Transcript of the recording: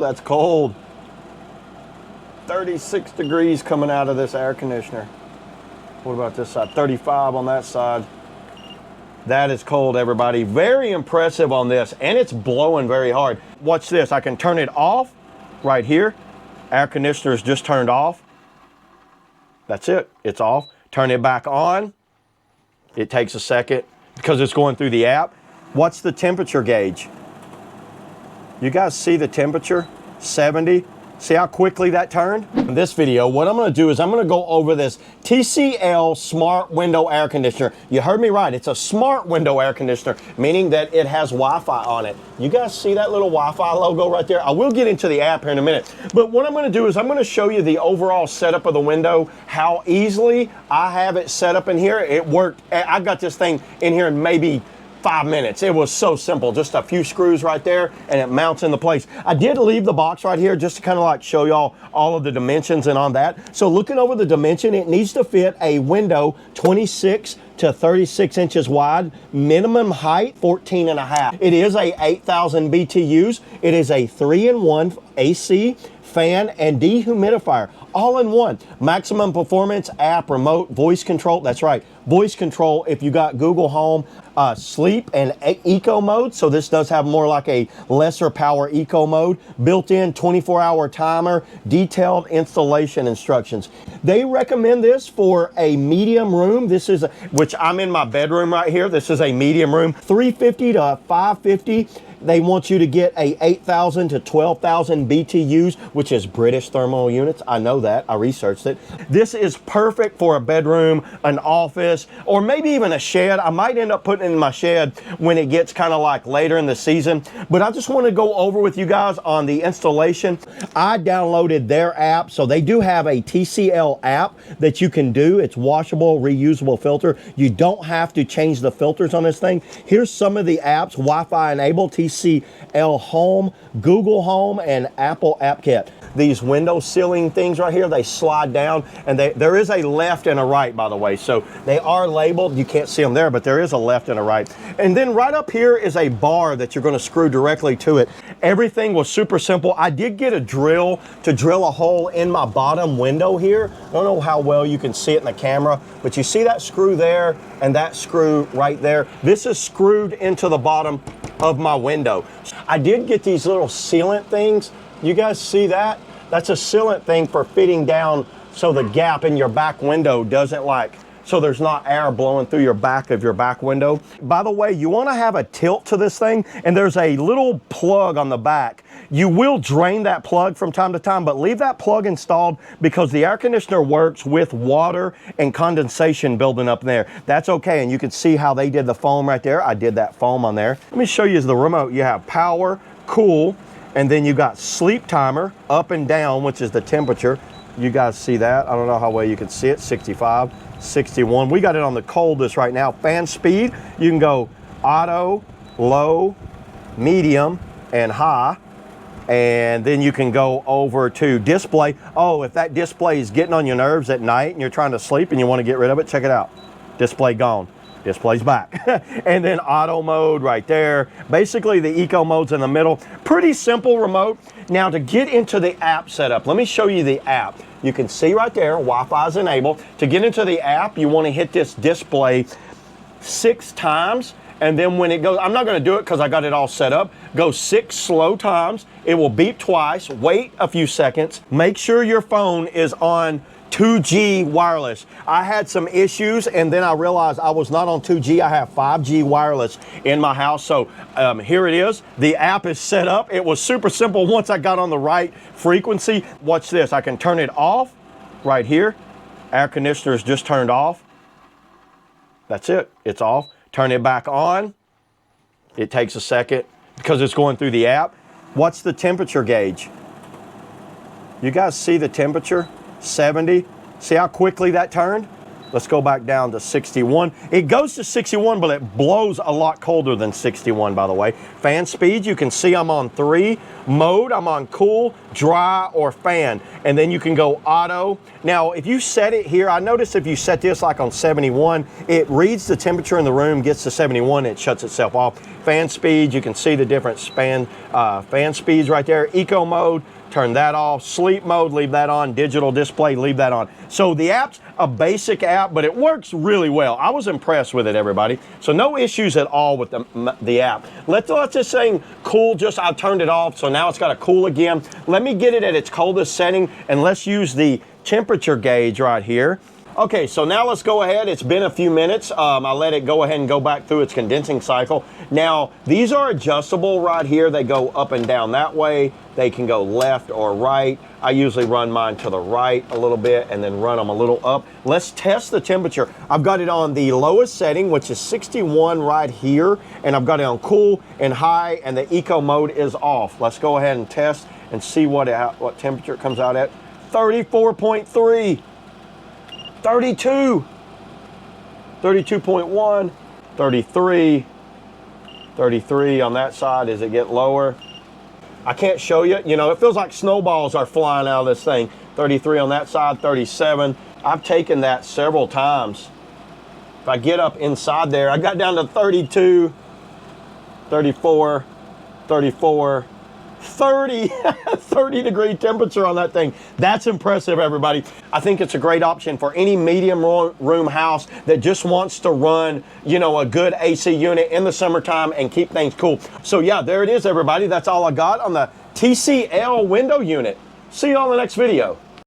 that's cold. 36 degrees coming out of this air conditioner. What about this side? 35 on that side. That is cold, everybody. Very impressive on this, and it's blowing very hard. Watch this. I can turn it off right here. Air conditioner is just turned off. That's it. It's off. Turn it back on. It takes a second because it's going through the app. What's the temperature gauge? You guys see the temperature? 70. See how quickly that turned? In this video, what I'm gonna do is I'm gonna go over this TCL smart window air conditioner. You heard me right, it's a smart window air conditioner, meaning that it has Wi-Fi on it. You guys see that little Wi-Fi logo right there? I will get into the app here in a minute, but what I'm gonna do is I'm gonna show you the overall setup of the window, how easily I have it set up in here. It worked, I got this thing in here in maybe 5 minutes. It was so simple, just a few screws right there and it mounts into place. I did leave the box right here just to kind of like show y'all all of the dimensions and on that. So looking over the dimension, it needs to fit a window 26 to 36 inches wide, minimum height 14.5. It is a 8,000 BTUs. It is a 3-in-1 AC, fan, and dehumidifier, all in one. Maximum performance, app, remote, voice control. That's right, voice control if you got Google Home, sleep and eco mode. So this does have more like a lesser power eco mode, built-in 24-hour timer, detailed installation instructions. They recommend this for a medium room. This is, which I'm in my bedroom right here. This is a medium room, 350 to 550. They want you to get a 8,000 to 12,000 BTUs, which is British thermal units. I know that, I researched it. This is perfect for a bedroom, an office, or maybe even a shed. I might end up putting it in my shed when it gets kind of like later in the season. But I just want to go over with you guys on the installation. I downloaded their app, so they do have a TCL app that you can do. It's washable, reusable filter. You don't have to change the filters on this thing. Here's some of the apps, Wi-Fi enabled, TCL Home, Google Home, and Apple App Kit. These window ceiling things right here, they slide down, and there is a left and a right, by the way. So they are labeled. You can't see them there, but there is a left and a right. And then right up here is a bar that you're going to screw directly to it. Everything was super simple. I did get a drill to drill a hole in my bottom window here. I don't know how well you can see it in the camera, but you see that screw there and that screw right there. This is screwed into the bottom of my window. I did get these little sealant things. You guys see that? That's a sealant thing for fitting down so the gap in your back window doesn't so there's not air blowing through your back of your back window. By the way, you want to have a tilt to this thing, and there's a little plug on the back. You will drain that plug from time to time, but leave that plug installed because the air conditioner works with water and condensation building up there. That's okay, and you can see how they did the foam right there. I did that foam on there. Let me show you the remote. You have power, cool, and then you got sleep timer, up and down, which is the temperature. You guys see that? I don't know how well you can see it, 65. 61. We got it on the coldest right now. Fan speed, you can go auto, low, medium, and high. And then you can go over to display. Oh, if that display is getting on your nerves at night and you're trying to sleep and you want to get rid of it, check it out. Display gone. Display's back. And then auto mode right there. Basically the eco mode's in the middle. Pretty simple remote. Now to get into the app setup, let me show you the app. You can see right there, Wi-Fi is enabled. To get into the app, you want to hit this display 6 times. And then when it goes, I'm not going to do it because I got it all set up. Go 6 slow times. It will beep twice. Wait a few seconds. Make sure your phone is on 2G wireless. I had some issues and then I realized I was not on 2G. I have 5G wireless in my house. So here it is. The app is set up. It was super simple once I got on the right frequency. Watch this. I can turn it off right here. Air conditioner is just turned off. That's it. It's off. Turn it back on. It takes a second because it's going through the app. What's the temperature gauge? You guys see the temperature? 70. See how quickly that turned? Let's go back down to 61. It goes to 61, but it blows a lot colder than 61, by the way. Fan speed, you can see I'm on 3. Mode, I'm on cool, dry, or fan. And then you can go auto. Now, if you set it here, I noticed if you set this like on 71, it reads the temperature in the room, gets to 71, it shuts itself off. Fan speed, you can see the different fan speeds right there. Eco mode, turn that off. Sleep mode, leave that on. Digital display, leave that on. So the app's a basic app, but it works really well. I was impressed with it, everybody. So no issues at all with the app. Let's this thing cool, I turned it off, so now it's got to cool again. Let me get it at its coldest setting, and let's use the temperature gauge right here. Okay, so now let's go ahead. It's been a few minutes. I let it go ahead and go back through its condensing cycle. Now, these are adjustable right here. They go up and down that way. They can go left or right. I usually run mine to the right a little bit and then run them a little up. Let's test the temperature. I've got it on the lowest setting, which is 61 right here, and I've got it on cool and high, and the eco mode is off. Let's go ahead and test and see what temperature it comes out at. 34.3. 32, 32.1, 33, 33 on that side as it get lower. I can't show you, it feels like snowballs are flying out of this thing. 33 on that side, 37. I've taken that several times. If I get up inside there, I got down to 32, 34, 34, 30, 30 degree temperature on that thing. That's impressive, everybody. I think it's a great option for any medium room house that just wants to run, a good AC unit in the summertime and keep things cool. So yeah, there it is, everybody. That's all I got on the TCL window unit. See you on the next video.